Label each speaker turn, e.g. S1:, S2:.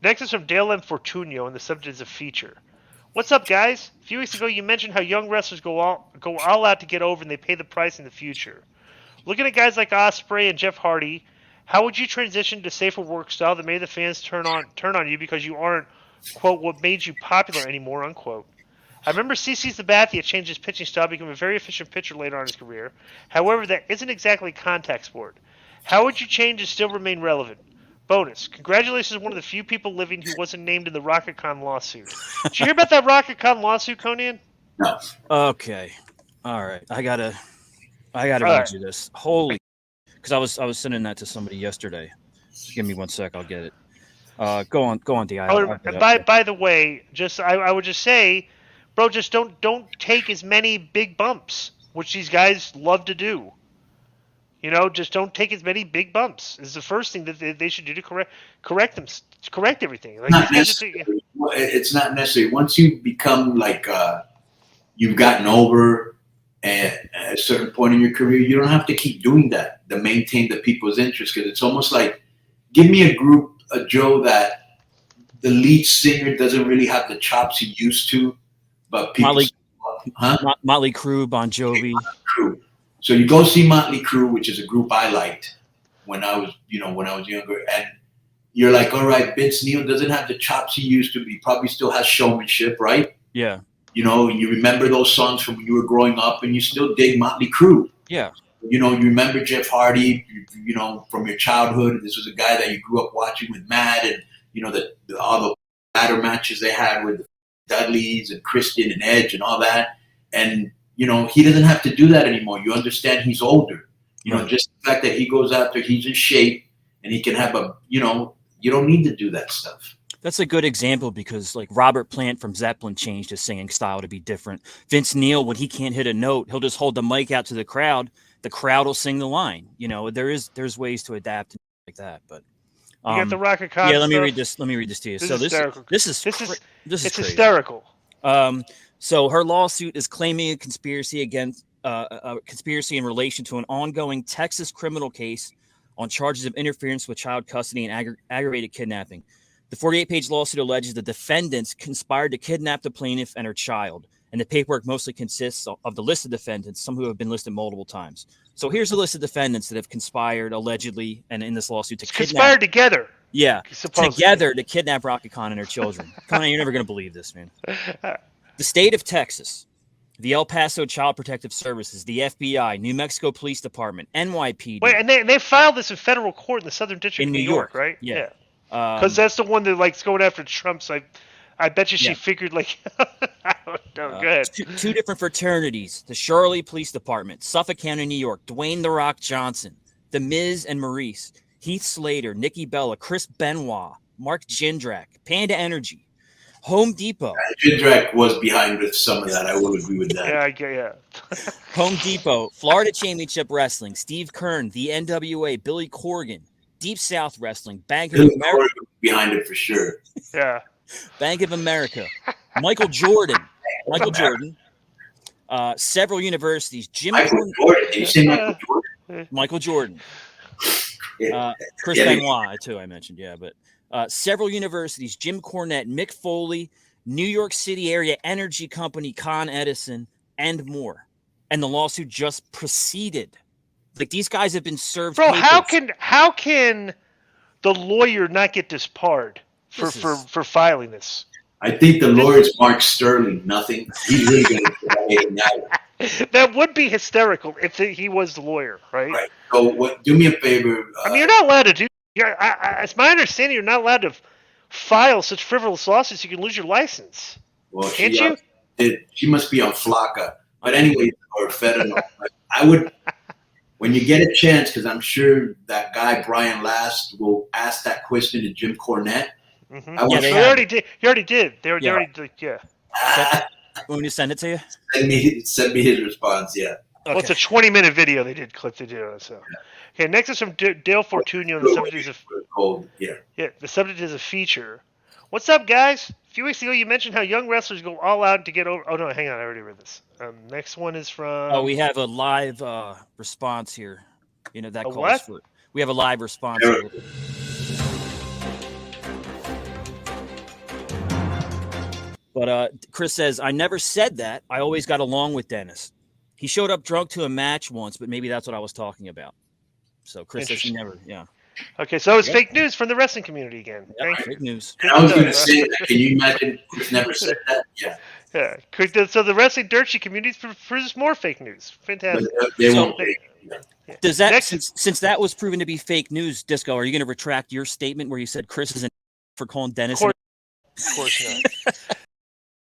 S1: Next is from Dale M. Fortunio, and the subject is a feature. What's up, guys? A few weeks ago, you mentioned how young wrestlers go all out to get over, and they pay the price in the future. Looking at guys like Ospreay and Jeff Hardy, how would you transition to safer work style that made the fans turn on you because you aren't, quote, what made you popular anymore, unquote? I remember CC Sabathia changed his pitching style, became a very efficient pitcher later on in his career. However, that isn't exactly a contact sport. How would you change to still remain relevant? Bonus. Congratulations on one of the few people living who wasn't named in the Rhaka Khan lawsuit. Did you hear about that Rhaka Khan lawsuit, Konnan?
S2: No.
S3: Okay. All right. I gotta read you this. Holy, because I was sending that to somebody yesterday. Just give me 1 sec. I'll get it. Go on, Di.
S1: By the way, I would just say, bro, just don't take as many big bumps, which these guys love to do. You know, just don't take as many big bumps. Is the first thing that they should do to correct everything. Like,
S2: it's not necessary. Once you become like you've gotten over at a certain point in your career, you don't have to keep doing that to maintain the people's interest. Because it's almost like, give me a group, Joe, that the lead singer doesn't really have the chops he used to, but people,
S3: Motley Crue, Bon Jovi.
S2: So you go see Motley Crue, which is a group I liked when I was younger, and you're like, all right, Vince Neil doesn't have the chops he used to. He probably still has showmanship, right?
S3: Yeah.
S2: You know, you remember those songs from when you were growing up, and you still dig Motley Crue.
S3: Yeah.
S2: You know, you remember Jeff Hardy, you know, from your childhood. This was a guy that you grew up watching with Matt, and, you know, all the ladder matches they had with the Dudleys and Christian and Edge and all that. And, you know, he doesn't have to do that anymore. You understand he's older. You know, just the fact that he goes out there, he's in shape, and he can have you don't need to do that stuff.
S3: That's a good example because, like, Robert Plant from Zeppelin changed his singing style to be different. Vince Neil, when he can't hit a note, he'll just hold the mic out to the crowd. The crowd will sing the line. You know, there's ways to adapt like that. But
S1: you got the Rhaka Khan.
S3: Yeah, let me read this to you. This is
S1: hysterical.
S3: So her lawsuit is claiming a conspiracy in relation to an ongoing Texas criminal case on charges of interference with child custody and aggravated kidnapping. The 48-page lawsuit alleges the defendants conspired to kidnap the plaintiff and her child, and the paperwork mostly consists of the list of defendants, some who have been listed multiple times. So here's a list of defendants that have conspired allegedly and in this lawsuit to
S1: conspired together.
S3: Yeah, together to kidnap Rhaka Khan and her children. Konnan, you're never going to believe this, man. The state of Texas, the El Paso Child Protective Services, the FBI, New Mexico Police Department, NYPD.
S1: Wait, and they filed this in federal court in the Southern District
S3: in
S1: New York, right?
S3: Yeah.
S1: Because that's the one that likes going after Trump. So I bet you she figured, like, I don't know. Go ahead.
S3: Two different fraternities: the Shirley Police Department, Suffolk County, New York, Dwayne The Rock Johnson, the Miz and Maurice, Heath Slater, Nikki Bella, Chris Benoit, Mark Jindrak, Panda Energy, Home Depot.
S2: Jindrak was behind with some of that. I will agree with that.
S1: Yeah.
S3: Home Depot, Florida Championship Wrestling, Steve Kern, the NWA, Billy Corgan, Deep South Wrestling, Bank of America.
S2: Behind it for sure.
S1: Yeah.
S3: Bank of America, Michael Jordan, several universities,
S2: Michael Jordan. Did you say Michael Jordan?
S3: Michael Jordan. Chris Benoit, too, I mentioned, but several universities, Jim Cornette, Mick Foley, New York City area energy company Con Edison, and more. And the lawsuit just proceeded. Like, these guys have been served.
S1: Bro, papers. how can the lawyer not get disbarred for filing this?
S2: I think the lawyer's Mark Sterling. Nothing. He's really going to
S1: that would be hysterical if he was the lawyer, right?
S2: Right. So, do me a favor.
S1: I mean, you're not allowed to do. It's my understanding you're not allowed to file such frivolous lawsuits. You can lose your license.
S2: Well,
S1: can't you?
S2: She must be on Flocka. But anyway, or fentanyl. I would. When you get a chance, because I'm sure that guy Brian Last will ask that question to Jim Cornette.
S1: Mm-hmm. They already did. He already did. They already did. Yeah.
S3: Want me to send it to you?
S2: Send me his response. Yeah.
S1: Okay. Well, it's a 20-minute video they did clip. They did on it. So. Okay. Next is from Dale Fortunio. The subject is the subject is a feature. What's up, guys? A few weeks ago, you mentioned how young wrestlers go all out to get over. Oh no, hang on. I already read this. Next one is from.
S3: Oh, we have a live response here. You know that calls for. We have a live response. Here. But Chris says, I never said that. I always got along with Dennis. He showed up drunk to a match once, but maybe that's what I was talking about. So Chris says he never,
S1: Okay, so it's fake news from the wrestling community again.
S3: Yep, fake news.
S2: And I was going to say that. Can you imagine Chris never said that? Yeah.
S1: Yeah. So the wrestling dirt sheet community produces more fake news. Fantastic.
S2: They won't take.
S3: Does that since that was proven to be fake news, Disco? Are you going to retract your statement where you said Chris isn't for calling Dennis?
S1: Of course not.